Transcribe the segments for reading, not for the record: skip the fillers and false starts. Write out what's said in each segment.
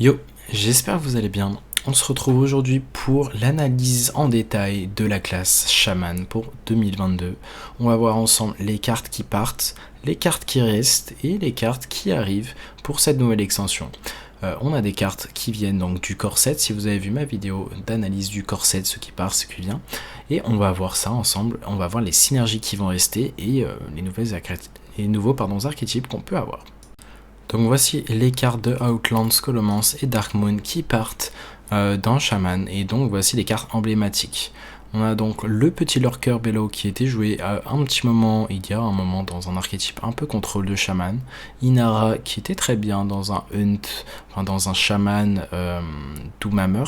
Yo, j'espère que vous allez bien. On se retrouve aujourd'hui pour l'analyse en détail de la classe Shaman pour 2022. On va voir ensemble les cartes qui partent, les cartes qui restent et les cartes qui arrivent pour cette nouvelle extension. On a des cartes qui viennent donc du core set, si vous avez vu ma vidéo d'analyse du core set, ce qui part, ce qui vient. Et on va voir ça ensemble, on va voir les synergies qui vont rester et les nouveaux archétypes qu'on peut avoir. Donc voici les cartes de Outland, Scholomance et Darkmoon qui partent dans Shaman, et donc voici les cartes emblématiques. On a donc le petit lurker Bellow qui était joué un petit moment, il y a un moment dans un archétype un peu contrôle de Shaman. Inara qui était très bien dans un Hunt, enfin dans un Shaman Doomhammer.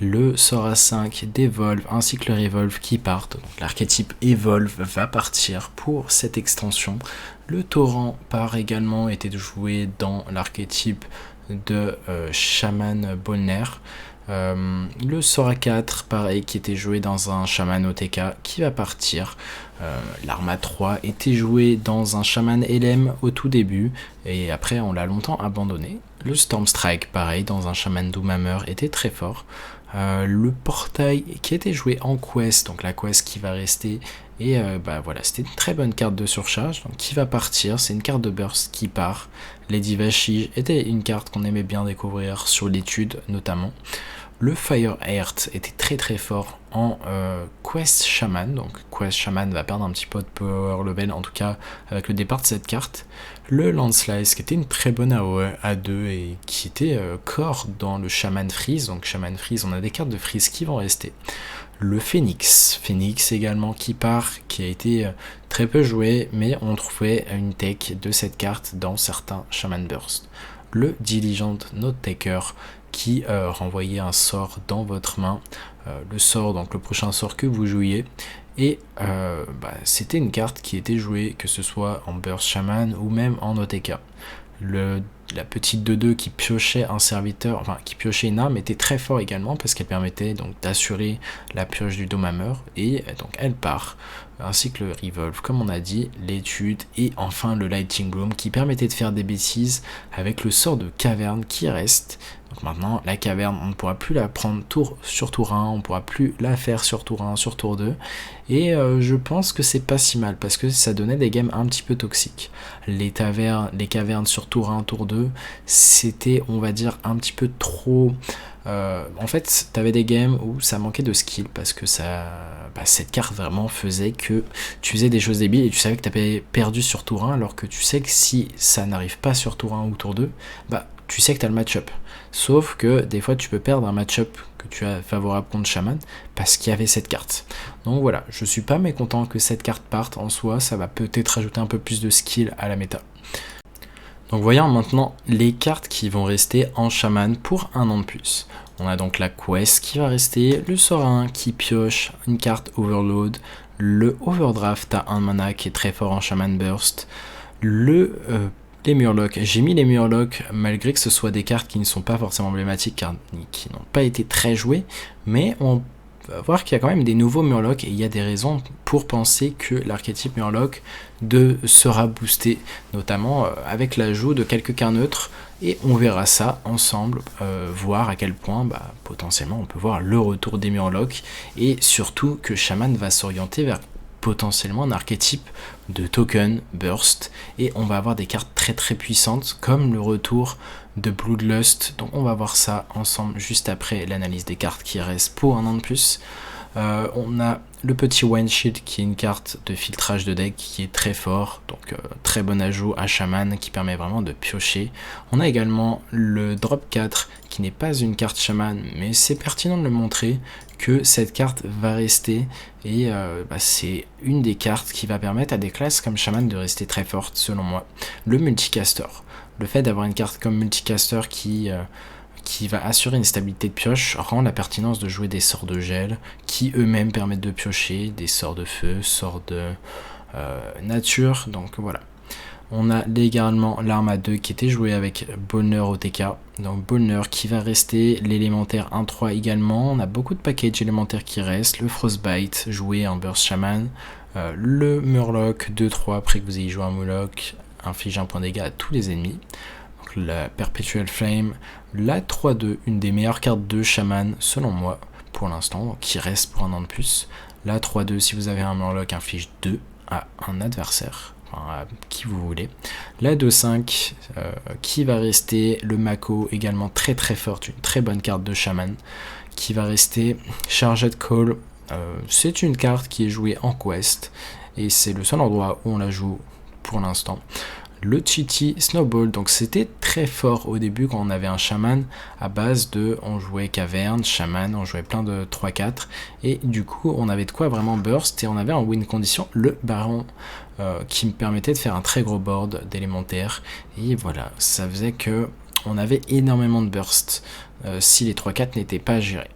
Le Sora 5 d'Evolve ainsi que le Revolve qui partent. L'archétype Evolve va partir pour cette extension. Le Torrent part également, était joué dans l'archétype de Shaman Bolner. Le Sora 4, pareil, qui était joué dans un Shaman OTK qui va partir. L'Arma 3 était joué dans un Shaman LM au tout début et après on l'a longtemps abandonné. Le Storm Strike, pareil, dans un Shaman Doomhammer était très fort. Le Portail qui était joué en quest, donc la quest qui va rester. Et voilà, c'était une très bonne carte de surcharge, donc qui va partir, c'est une carte de burst qui part. Lady Vashige était une carte qu'on aimait bien découvrir sur l'étude notamment. Le Fire Heart était très très fort en Quest Shaman, donc Quest Shaman va perdre un petit peu de power level, en tout cas avec le départ de cette carte. Le Landslice qui était une très bonne AOE A2 et qui était core dans le Shaman Freeze, donc Shaman Freeze, on a des cartes de Freeze qui vont rester. Le Phoenix également qui part, qui a été très peu joué, mais on trouvait une tech de cette carte dans certains Shaman Burst. Le Diligent Note Taker qui renvoyait un sort dans votre main, le sort, donc le prochain sort que vous jouiez, et c'était une carte qui était jouée que ce soit en Burst Shaman ou même en OTK. La petite 2-2 qui piochait un serviteur, enfin qui piochait une arme, était très fort également parce qu'elle permettait donc d'assurer la pioche du Doomhammer, et donc elle part, ainsi que le Revolve comme on a dit, l'étude et enfin le Lightning Bloom qui permettait de faire des bêtises avec le sort de caverne qui reste. Donc maintenant la caverne on ne pourra plus la prendre tour sur tour 1, on ne pourra plus la faire sur tour 1, sur tour 2, et je pense que c'est pas si mal parce que ça donnait des games un petit peu toxiques. Les cavernes sur tour 1, tour 2, c'était on va dire un petit peu trop... en fait, t'avais des games où ça manquait de skill parce que cette carte vraiment faisait que tu faisais des choses débiles et tu savais que t'avais perdu sur tour 1, alors que tu sais que si ça n'arrive pas sur tour 1 ou tour 2, tu sais que t'as le match-up. Sauf que des fois tu peux perdre un match-up que tu as favorable contre Shaman parce qu'il y avait cette carte. Donc voilà, je suis pas mécontent que cette carte parte en soi, ça va peut-être ajouter un peu plus de skill à la méta. Donc voyons maintenant les cartes qui vont rester en Shaman pour un an de plus. On a donc la Quest qui va rester, le Sora 1 qui pioche une carte Overload, le Overdraft à 1 mana qui est très fort en Shaman Burst, les Murlocs. J'ai mis les Murlocs malgré que ce soit des cartes qui ne sont pas forcément emblématiques, car qui n'ont pas été très jouées, mais on va voir qu'il y a quand même des nouveaux Murlocs et il y a des raisons pour penser que l'archétype Murloc sera boosté, notamment avec l'ajout de quelques cartes neutres, et on verra ça ensemble, voir à quel point potentiellement on peut voir le retour des Murlocs, et surtout que Shaman va s'orienter vers potentiellement un archétype de token burst, et on va avoir des cartes très très puissantes comme le retour de Bloodlust. Donc on va voir ça ensemble juste après l'analyse des cartes qui restent pour un an de plus. On a le petit Windshield qui est une carte de filtrage de deck qui est très fort, donc très bon ajout à Shaman qui permet vraiment de piocher. On a également le Drop 4 qui n'est pas une carte Shaman, mais c'est pertinent de le montrer que cette carte va rester, et c'est une des cartes qui va permettre à des classes comme Shaman de rester très fortes selon moi. Le Multicaster, le fait d'avoir une carte comme Multicaster qui va assurer une stabilité de pioche rend la pertinence de jouer des sorts de gel qui eux-mêmes permettent de piocher, des sorts de feu, sorts de nature, donc voilà. On a également l'Arma 2 qui était joué avec Bolner OTK, donc Bolner qui va rester, l'élémentaire 1-3 également, on a beaucoup de packages élémentaires qui restent, le Frostbite joué en Burst Shaman, le Murloc 2-3 après que vous ayez joué un Murloc, inflige un point de dégâts à tous les ennemis. La Perpetual Flame, La 3-2, une des meilleures cartes de Shaman selon moi pour l'instant, qui reste pour un an de plus. La 3-2, si vous avez un Murloc, inflige 2 à un adversaire, enfin à qui vous voulez. La 2-5, qui va rester. Le Mako, également très très forte, une très bonne carte de Shaman, qui va rester. Charged Call, c'est une carte qui est jouée en quest, et c'est le seul endroit où on la joue pour l'instant. Le Chiti Snowball, donc c'était très fort au début quand on avait un Shaman à base de, on jouait Caverne, Shaman, on jouait plein de 3-4, et du coup on avait de quoi vraiment burst, et on avait en win condition le Baron, qui me permettait de faire un très gros board d'élémentaire, et voilà, ça faisait que on avait énormément de burst si les 3-4 n'étaient pas gérés.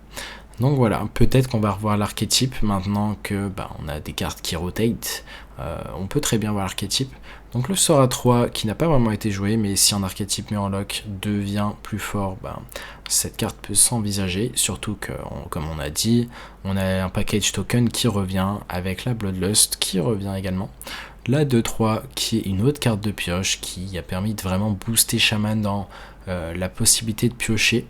Donc voilà, peut-être qu'on va revoir l'archétype maintenant que on a des cartes qui rotate. On peut très bien voir l'archétype. Donc le Sora 3 qui n'a pas vraiment été joué, mais si un archétype Murloc devient plus fort, cette carte peut s'envisager. Surtout que, comme on a dit, on a un package token qui revient avec la Bloodlust qui revient également. La 2-3 qui est une autre carte de pioche qui a permis de vraiment booster Shaman dans la possibilité de piocher.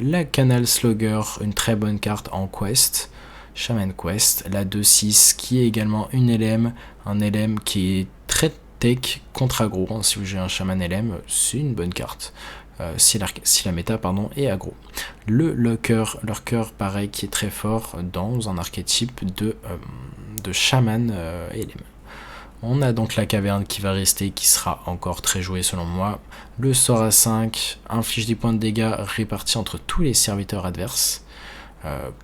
La Canal Slugger, une très bonne carte en quest, Shaman Quest. La 2-6 qui est également une LM, un LM qui est très tech contre aggro. Si vous jouez un Shaman LM, c'est une bonne carte. Si la méta est aggro. Le Lurker pareil qui est très fort dans un archétype de Shaman LM. On a donc la Caverne qui va rester, qui sera encore très jouée selon moi. Le Sora 5 inflige des points de dégâts répartis entre tous les serviteurs adverses,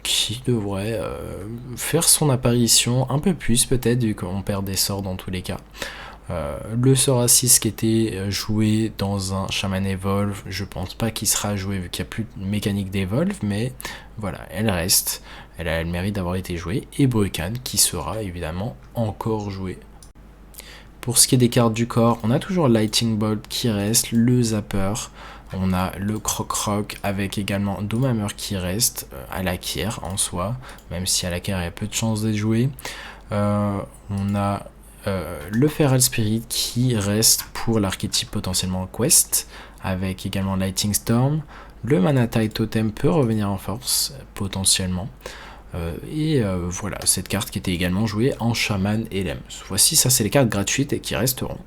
qui devrait faire son apparition un peu plus peut-être, vu qu'on perd des sorts dans tous les cas. Le Sora 6 qui était joué dans un Shaman Evolve, je pense pas qu'il sera joué vu qu'il n'y a plus de mécanique d'Evolve, mais voilà, elle reste, elle a le mérite d'avoir été jouée. Et Brukan qui sera évidemment encore joué. Pour ce qui est des cartes du corps, on a toujours Lightning Bolt qui reste, le Zapper, on a le Croc avec également Doomhammer qui reste, à la Kier en soi, même si à la Kier il y a peu de chances d'être joué. On a le Feral Spirit qui reste pour l'archétype potentiellement Quest, avec également Lightning Storm. Le Mana Tide Totem peut revenir en force, potentiellement. Voilà, cette carte qui était également jouée en Shaman LM. Voici, ça c'est les cartes gratuites et qui resteront.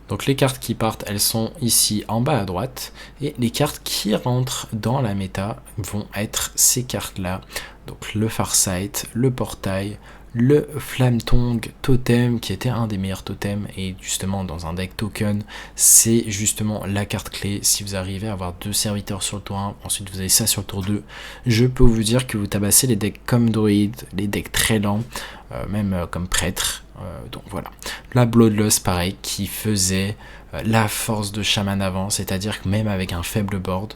Donc les cartes qui partent, elles sont ici en bas à droite, et les cartes qui rentrent dans la méta vont être ces cartes-là. Donc le Farsight, le Portail, le Flamtongue Totem, qui était un des meilleurs totems, et justement dans un deck token, c'est justement la carte clé. Si vous arrivez à avoir 2 serviteurs sur le tour 1, ensuite vous avez ça sur le tour 2, je peux vous dire que vous tabassez les decks comme Druid, les decks très lents, même comme Prêtre. Donc voilà. La Bloodlust pareil, qui faisait la force de Shaman avant, c'est-à-dire que même avec un faible board,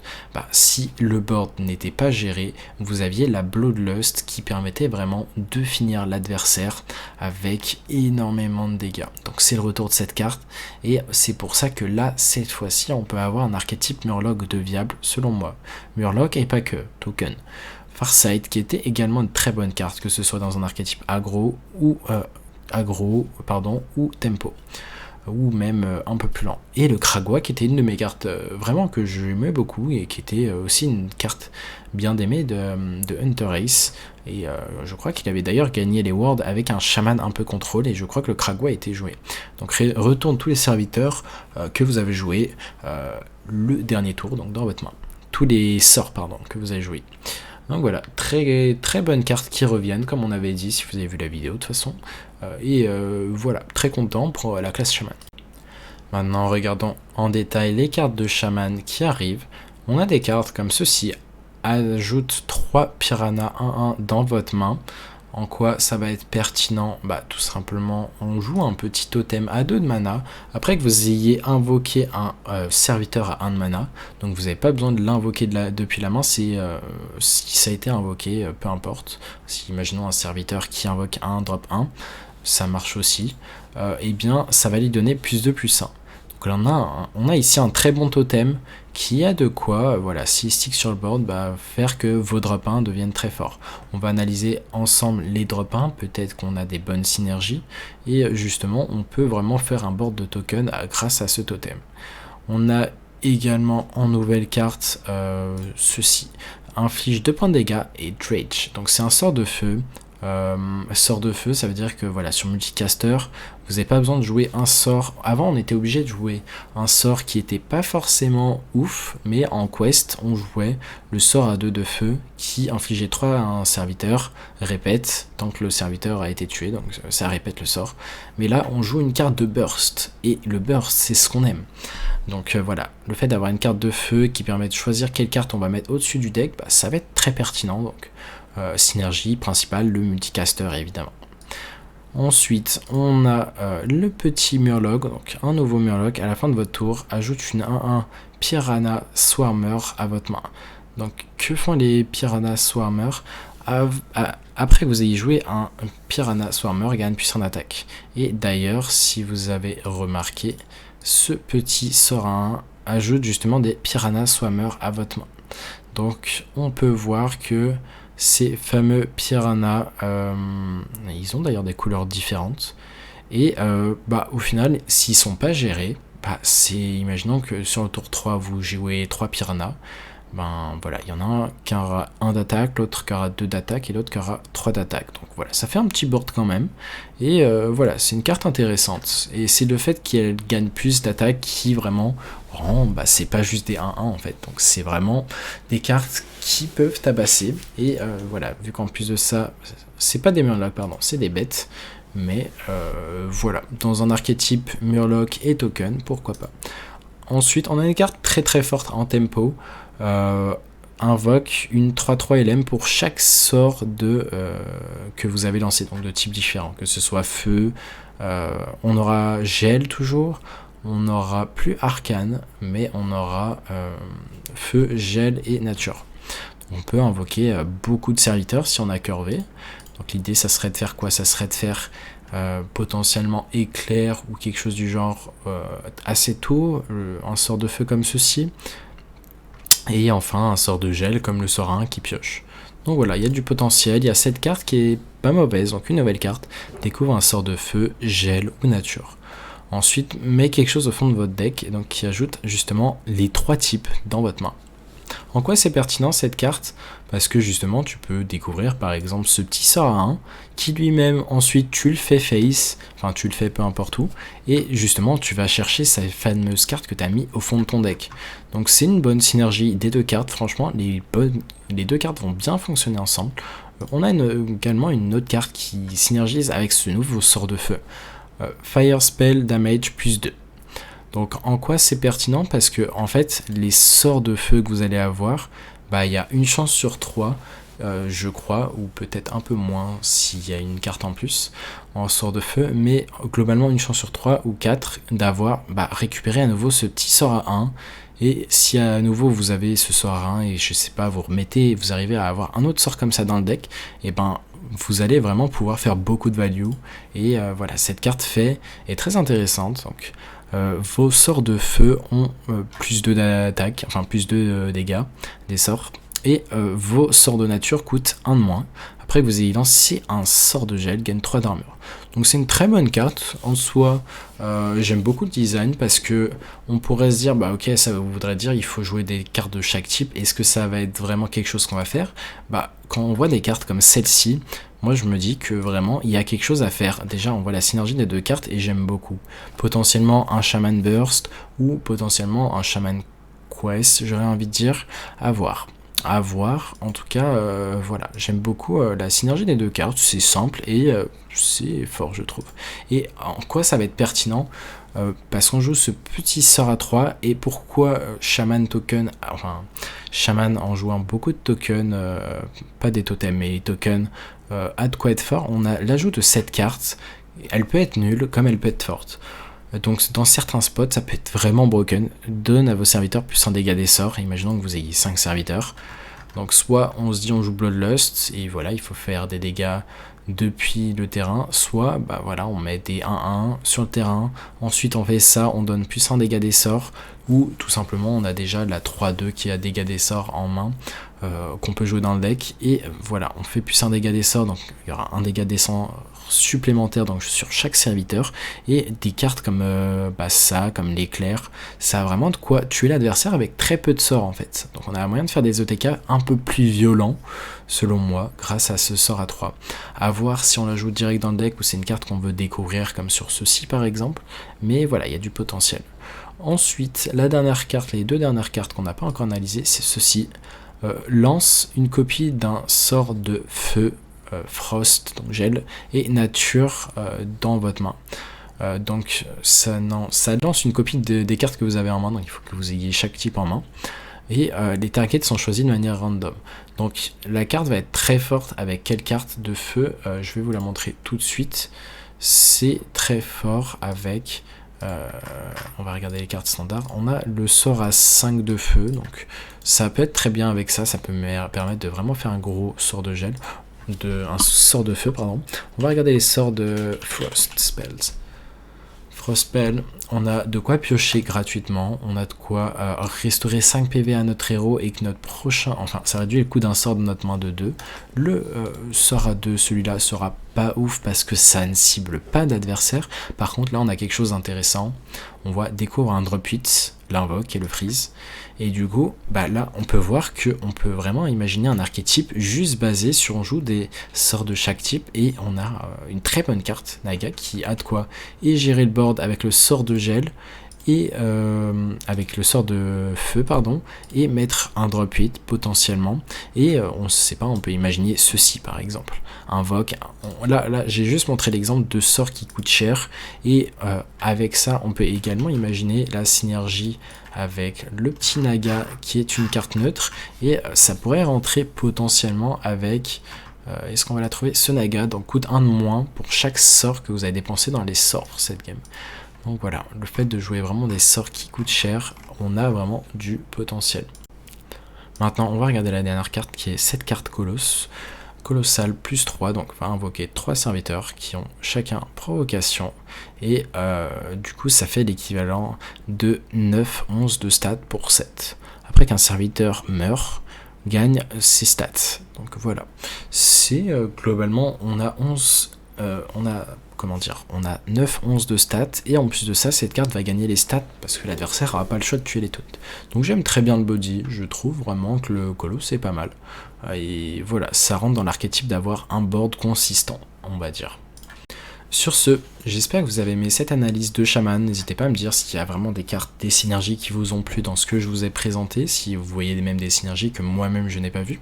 si le board n'était pas géré, vous aviez la Bloodlust qui permettait vraiment de finir l'adversaire avec énormément de dégâts. Donc c'est le retour de cette carte, et c'est pour ça que là, cette fois-ci, on peut avoir un archétype Murloc de viable, selon moi. Murloc et pas que, token. Farsight qui était également une très bonne carte, que ce soit dans un archétype aggro ou tempo, ou même un peu plus lent. Et le Kragwa qui était une de mes cartes vraiment que j'aimais beaucoup, et qui était aussi une carte bien aimée de Hunter Ace, et je crois qu'il avait d'ailleurs gagné les Worlds avec un Shaman un peu contrôle, et je crois que le Kragwa a été joué. Donc retourne tous les serviteurs que vous avez joué le dernier tour, donc dans votre main. Tous les sorts que vous avez joués. Donc voilà, très, très bonnes cartes qui reviennent, comme on avait dit, si vous avez vu la vidéo de toute façon. Voilà, très content pour la classe Shaman. Maintenant, regardons en détail les cartes de Shaman qui arrivent. On a des cartes comme ceci. Ajoute 3 Piranha 1-1 dans votre main. En quoi ça va être pertinent? Tout simplement, on joue un petit totem à 2 de mana, après que vous ayez invoqué un serviteur à 1 de mana, donc vous n'avez pas besoin de l'invoquer depuis la main, si ça a été invoqué, peu importe. Si imaginons un serviteur qui invoque 1, drop 1, ça marche aussi, et bien ça va lui donner plus 2, plus 1. Donc là, on a ici un très bon totem qui a de quoi, voilà, s'il stick sur le board, faire que vos drop 1 deviennent très forts. On va analyser ensemble les drop 1, peut-être qu'on a des bonnes synergies, et justement, on peut vraiment faire un board de token grâce à ce totem. On a également en nouvelle carte ceci. Inflige 2 points de dégâts et Dredge. Donc c'est un sort de feu. Sort de feu, ça veut dire que voilà, sur multicaster, vous n'avez pas besoin de jouer un sort. Avant, on était obligé de jouer un sort qui était pas forcément ouf, mais en quest, on jouait le sort à 2 de feu qui infligeait 3 à un serviteur, répète, tant que le serviteur a été tué, donc ça répète le sort. Mais là, on joue une carte de burst, et le burst, c'est ce qu'on aime. Donc voilà, le fait d'avoir une carte de feu qui permet de choisir quelle carte on va mettre au-dessus du deck, bah, ça va être très pertinent. Donc synergie principale, le multicaster évidemment. Ensuite, on a le petit Murloc, donc un nouveau Murloc. À la fin de votre tour, ajoute une 1-1 Piranha Swarmer à votre main. Donc, que font les Piranha Swarmer? Après que vous ayez joué un Piranha Swarmer, gagne puissance d'attaque. Et d'ailleurs, si vous avez remarqué, ce petit sort à 1 ajoute justement des Piranha Swarmer à votre main. Donc, on peut voir que ces fameux piranhas, ils ont d'ailleurs des couleurs différentes. Et au final, s'ils sont pas gérés, imaginons que sur le tour 3, vous jouez 3 piranhas. Ben voilà, il y en a un qui aura 1 d'attaque, l'autre qui aura 2 d'attaque et l'autre qui aura 3 d'attaque. Donc voilà, ça fait un petit board quand même. Et voilà, c'est une carte intéressante. Et c'est le fait qu'elle gagne plus d'attaque qui vraiment rend, c'est pas juste des 1-1 en fait. Donc c'est vraiment des cartes qui peuvent tabasser. Et voilà, vu qu'en plus de ça, c'est pas des Murlocs, pardon, c'est des bêtes. Mais voilà, dans un archétype Murloc et token, pourquoi pas. Ensuite, on a une carte très très forte en tempo. Invoque une 3-3 LM pour chaque sort que vous avez lancé, donc de types différents, que ce soit feu, on aura gel toujours, on n'aura plus arcane, mais on aura feu, gel et nature. On peut invoquer beaucoup de serviteurs si on a cœur V. Donc l'idée, ça serait de faire quoi? Ça serait de faire potentiellement éclair ou quelque chose du genre assez tôt, un sort de feu comme ceci. Et enfin un sort de gel comme le sort 1 qui pioche. Donc voilà, il y a du potentiel, il y a cette carte qui est pas mauvaise, donc une nouvelle carte, découvre un sort de feu, gel ou nature. Ensuite, met quelque chose au fond de votre deck, et donc qui ajoute justement les 3 types dans votre main. En quoi c'est pertinent cette carte? Parce que justement tu peux découvrir par exemple ce petit sort à 1 qui lui-même ensuite tu le fais face, enfin tu le fais peu importe où, et justement tu vas chercher cette fameuse carte que tu as mis au fond de ton deck. Donc c'est une bonne synergie des 2 cartes, franchement les 2 cartes vont bien fonctionner ensemble. On a également une autre carte qui synergise avec ce nouveau sort de feu. Fire Spell Damage plus 2. Donc en quoi c'est pertinent? Parce que en fait les sorts de feu que vous allez avoir, il y a une chance sur 3 je crois, ou peut-être un peu moins s'il y a une carte en plus en sort de feu, mais globalement une chance sur 3 ou 4 d'avoir récupéré à nouveau ce petit sort à 1. Et si à nouveau vous avez ce sort à 1 et je sais pas, vous remettez, vous arrivez à avoir un autre sort comme ça dans le deck, et vous allez vraiment pouvoir faire beaucoup de value. Et voilà, cette carte est très intéressante. Donc vos sorts de feu ont plus 2 d'attaque, enfin plus 2 dégâts des sorts, et vos sorts de nature coûtent 1 de moins. Après que vous ayez lancé un sort de gel, gagne 3 d'armure. Donc c'est une très bonne carte en soi. J'aime beaucoup le design parce que on pourrait se dire ok, ça voudrait dire il faut jouer des cartes de chaque type. Est-ce que ça va être vraiment quelque chose qu'on va faire? Quand on voit des cartes comme celle-ci, moi je me dis que vraiment il y a quelque chose à faire. Déjà on voit la synergie des 2 cartes et j'aime beaucoup. Potentiellement un Shaman Burst ou potentiellement un Shaman Quest, j'aurais envie de dire, à voir. En tout cas, voilà, j'aime beaucoup la synergie des 2 cartes, c'est simple et c'est fort je trouve. Et en quoi ça va être pertinent? Parce qu'on joue ce petit sort à 3 et pourquoi Shaman token, enfin Shaman en jouant beaucoup de tokens, pas des totems mais des tokens, à de quoi être fort, on a l'ajout de cette carte, elle peut être nulle comme elle peut être forte. Donc dans certains spots ça peut être vraiment broken. Donne à vos serviteurs plus un dégât des sorts. Imaginons que vous ayez 5 serviteurs. Donc soit on se dit on joue Bloodlust et voilà il faut faire des dégâts depuis le terrain, soit voilà on met des 1-1 sur le terrain, ensuite on fait ça, on donne plus un dégât des sorts, ou tout simplement on a déjà la 3-2 qui a dégâts des sorts en main, qu'on peut jouer dans le deck, et voilà, on fait plus un dégât des sorts, donc il y aura un dégât des sorts supplémentaire donc sur chaque serviteur, et des cartes comme ça, comme l'éclair, ça a vraiment de quoi tuer l'adversaire avec très peu de sorts en fait. Donc on a moyen de faire des ETK un peu plus violents selon moi grâce à ce sort à 3. À voir si on la joue direct dans le deck ou c'est une carte qu'on veut découvrir comme sur ceci par exemple, mais voilà, il y a du potentiel. Ensuite, la dernière carte, les deux dernières cartes qu'on n'a pas encore analysées, c'est ceci. Lance une copie d'un sort de feu, frost, donc gel, et nature dans votre main. Donc ça lance une copie des cartes que vous avez en main, donc il faut que vous ayez chaque type en main. Et les targets sont choisis de manière random. Donc la carte va être très forte avec quelle carte de feu, je vais vous la montrer tout de suite. C'est très fort avec... on va regarder les cartes standards. On a le sort à 5 de feu, donc ça peut être très bien avec ça, ça peut me permettre de vraiment faire un gros sort de gel, un sort de feu, pardon. On va regarder les sorts de Frost Spells. Frost Spell, on a de quoi piocher gratuitement, on a de quoi restaurer 5 PV à notre héros et que notre prochain, enfin ça réduit le coût d'un sort de notre main de 2. Le sort à 2, celui-là sera pas ouf parce que ça ne cible pas d'adversaire. Par contre là on a quelque chose d'intéressant, on voit découvre un drop hit, l'invoque et le freeze. Et du coup, là, on peut voir qu'on peut vraiment imaginer un archétype juste basé sur on joue des sorts de chaque type. Et on a une très bonne carte, Naga, qui a de quoi et gérer le board avec le sort de gel et avec le sort de feu, pardon, et mettre un drop hit potentiellement. Et on ne sait pas, on peut imaginer ceci par exemple. Invoque, là j'ai juste montré l'exemple de sorts qui coûtent cher. Et avec ça, on peut également imaginer la synergie avec le petit Naga qui est une carte neutre, et ça pourrait rentrer potentiellement avec est-ce qu'on va la trouver, ce Naga, donc coûte 1 de moins pour chaque sort que vous avez dépensé dans les sorts cette game. Donc voilà, le fait de jouer vraiment des sorts qui coûtent cher, on a vraiment du potentiel. Maintenant on va regarder la dernière carte qui est cette carte Colosse. Colossal plus 3, donc va invoquer 3 serviteurs qui ont chacun provocation, et du coup ça fait l'équivalent de 9-11 de stats pour 7. Après qu'un serviteur meurt, gagne ses stats. Donc voilà, c'est globalement on a 11, on a 9-11 de stats, et en plus de ça cette carte va gagner les stats parce que l'adversaire n'aura pas le choix de tuer les toutes. Donc j'aime très bien le body, je trouve vraiment que le colo c'est pas mal. Et voilà, ça rentre dans l'archétype d'avoir un board consistant, on va dire. Sur ce, j'espère que vous avez aimé cette analyse de Shaman. N'hésitez pas à me dire s'il y a vraiment des cartes, des synergies qui vous ont plu dans ce que je vous ai présenté, si vous voyez même des synergies que moi-même je n'ai pas vues.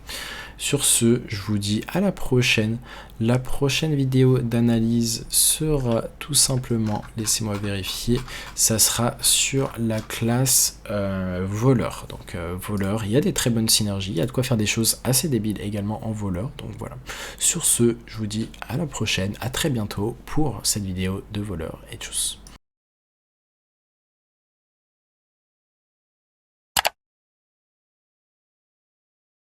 Sur ce, je vous dis à la prochaine. La prochaine vidéo d'analyse sera tout simplement, laissez-moi vérifier, ça sera sur la classe voleur. Donc voleur, il y a des très bonnes synergies, il y a de quoi faire des choses assez débiles également en voleur. Donc voilà. Sur ce, je vous dis à la prochaine, à très bientôt pour cette vidéo de voleur et tchuss.